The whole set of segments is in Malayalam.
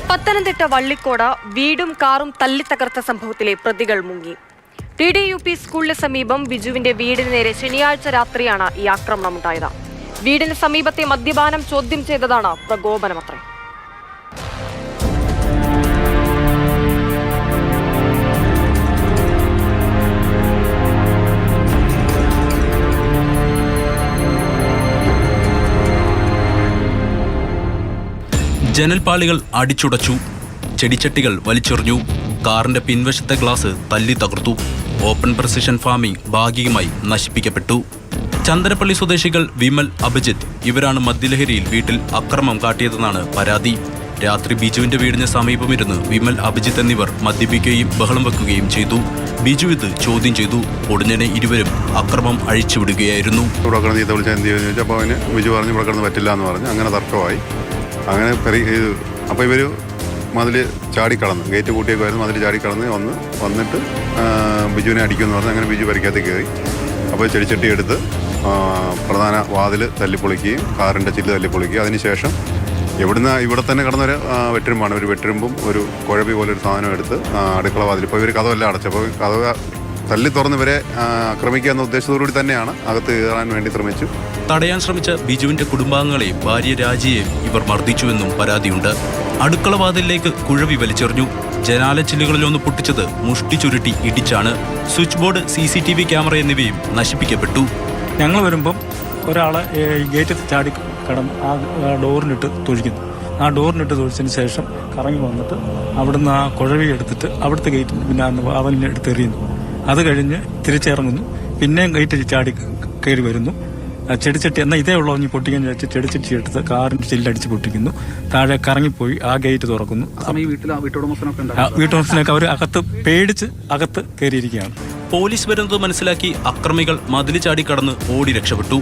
പത്തനംതിട്ട വള്ളിക്കോട് വീടും കാറും തല്ലിത്തകർത്ത സംഭവത്തിലെ പ്രതികൾ മുങ്ങി. TDUP സ്കൂളിന് സമീപം ബിജുവിന്റെ വീടിന് നേരെ ശനിയാഴ്ച രാത്രിയാണ് ഈ ആക്രമണമുണ്ടായത്. വീടിന് സമീപത്തെ മദ്യപാനം ചോദ്യം ചെയ്തതാണ് പ്രകോപനമത്രേ. ജനൽപ്പാളികൾ അടിച്ചുടച്ചു, ചെടിച്ചട്ടികൾ വലിച്ചെറിഞ്ഞു, കാറിന്റെ പിൻവശത്തെ ഗ്ലാസ് തല്ലി തകർത്തു. ഓപ്പൺ പ്രസിഷൻ ഫാമിംഗ് ഭാഗികമായി നശിപ്പിക്കപ്പെട്ടു. ചന്ദനപ്പള്ളി സ്വദേശികൾ വിമൽ, അഭിജിത്ത് ഇവരാണ് മദ്യലഹരിയിൽ വീട്ടിൽ അക്രമം കാട്ടിയതെന്നാണ് പരാതി. രാത്രി ബിജുവിന്റെ വീടിന് സമീപമിരുന്ന് വിമൽ, അഭിജിത്ത് എന്നിവർ മദ്യപിക്കുകയും ബഹളം വെക്കുകയും ചെയ്തു. ബിജു ഇത് ചോദ്യം ചെയ്തു. ഉടനെ ഇരുവരും അക്രമം അഴിച്ചുവിടുകയായിരുന്നു. അപ്പോൾ അവന് ബിജു പറഞ്ഞു ഇവിടെ കിടന്ന് പറ്റില്ല എന്ന് പറഞ്ഞ് അങ്ങനെ തർക്കമായി. അങ്ങനെ അപ്പോൾ ഇവർ മതിൽ ചാടിക്കടന്ന്, ഗേറ്റ് കൂട്ടിയേക്കുമായിരുന്നു, മതിൽ ചാടിക്കടന്ന് വന്നിട്ട് ബിജുവിനെ അടിക്കുമെന്ന് പറഞ്ഞ് അങ്ങനെ ബിജു പരിക്കകത്ത് കയറി. അപ്പോൾ ചെടിച്ചട്ടി എടുത്ത് പ്രധാന വാതിൽ തല്ലിപ്പൊളിക്കുകയും കാറിൻ്റെ ചില്ല് തല്ലിപ്പൊളിക്കുകയും അതിനുശേഷം ഇവിടെ തന്നെ കിടന്നൊരു വെട്ടിരുമ്പാണ്, ഒരു വെട്ടിരുമ്പും ഒരു കുഴമ്പി പോലെ ഒരു സാധനം എടുത്ത് അടുക്കള വാതിൽ. ഇപ്പോൾ ഇവർ കഥവെല്ലാം അടച്ചപ്പോൾ കഥ തല്ലി തുറന്ന് ഇവരെ ആക്രമിക്കുക എന്ന ഉദ്ദേശത്തോടുകൂടി തന്നെയാണ് അകത്ത് കയറാൻ വേണ്ടി ശ്രമിച്ചു. തടയാൻ ശ്രമിച്ച ബിജുവിന്റെ കുടുംബാംഗങ്ങളെയും ഭാര്യ രാജിയെയും ഇവർ മർദ്ദിച്ചുവെന്നും പരാതിയുണ്ട്. അടുക്കള വാതിലിലേക്ക് കുഴവി വലിച്ചെറിഞ്ഞു. ജനാലച്ചില്ലുകളിലൊന്ന് പൊട്ടിച്ചത് മുഷ്ടി ചുരുട്ടി ഇടിച്ചാണ്. സ്വിച്ച് ബോർഡ്, CCTV ക്യാമറ എന്നിവയും നശിപ്പിക്കപ്പെട്ടു. ഞങ്ങൾ വരുമ്പം ഒരാളെ ഗേറ്റ് ചാടി കടന്ന് ആ ഡോറിനിട്ട് തൊഴിക്കുന്നു. ആ ഡോറിനിട്ട് തൊഴിച്ചതിന് ശേഷം കറങ്ങി വന്നിട്ട് അവിടുന്ന് ആ കുഴവി എടുത്തിട്ട് അവിടുത്തെ ഗേറ്റിൽ പിന്നെ അവലിനെ എടുത്ത് എറിയുന്നു. അത് കഴിഞ്ഞ് തിരിച്ചിറങ്ങുന്നു. പിന്നെയും ഗേറ്റ് ചാടി കയറി വരുന്നു. ചെടിച്ചട്ടി എന്നാൽ ഇതേ ഉള്ളൂ ഇനി പൊട്ടിക്കാൻ വെച്ച് ചെടിച്ചട്ടി എടുത്ത് കാറിന്റെ ചില്ലടിച്ച് പൊട്ടിക്കുന്നു. താഴെ കറങ്ങിപ്പോയി ആ ഗേറ്റ് തുറക്കുന്നു. വീട്ടുടമസ്ഥനൊക്കെ അവർ അകത്ത് പേടിച്ച് അകത്ത് കയറിയിരിക്കുകയാണ്. പോലീസ് വരുന്നത് മനസ്സിലാക്കി അക്രമികൾ മതില് ചാടി കടന്ന് ഓടി രക്ഷപ്പെട്ടു.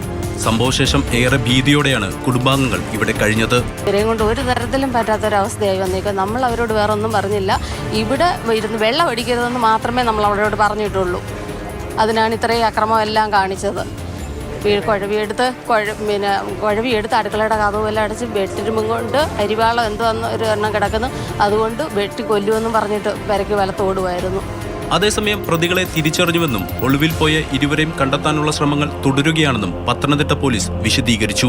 സംഭവശേഷം ഏറെ ഭീതിയോടെയാണ് കുടുംബാംഗങ്ങൾ ഇവിടെ കഴിഞ്ഞത്. ഇവരെയും കൊണ്ട് ഒരു തരത്തിലും പറ്റാത്തൊരവസ്ഥയായി വന്നേക്കും. നമ്മൾ അവരോട് വേറൊന്നും പറഞ്ഞില്ല. ഇവിടെ ഇരുന്ന് വെള്ളം അടിക്കരുതെന്ന് മാത്രമേ നമ്മൾ അവരോട് പറഞ്ഞിട്ടുള്ളൂ. അതിനാണ് ഇത്രയും അക്രമം എല്ലാം കാണിച്ചത്. കുഴവിയെടുത്ത് അടുക്കളയുടെ കതവുമെല്ലാം അടച്ച് വെട്ടിരുമ്പും കൊണ്ട് അരിവാളം എന്തോന്ന് ഒരു എണ്ണം കിടക്കുന്നു. അതുകൊണ്ട് വെട്ടി കൊല്ലുമെന്നും പറഞ്ഞിട്ട് പെരയ്ക്ക് വലത്തോടുമായിരുന്നു. അതേസമയം പ്രതികളെ തിരിച്ചറിഞ്ഞുവെന്നും ഒളിവിൽ പോയ ഇരുവരെയും കണ്ടെത്താനുള്ള ശ്രമങ്ങൾ തുടരുകയാണെന്നും പത്തനംതിട്ട പോലീസ് വിശദീകരിച്ചു.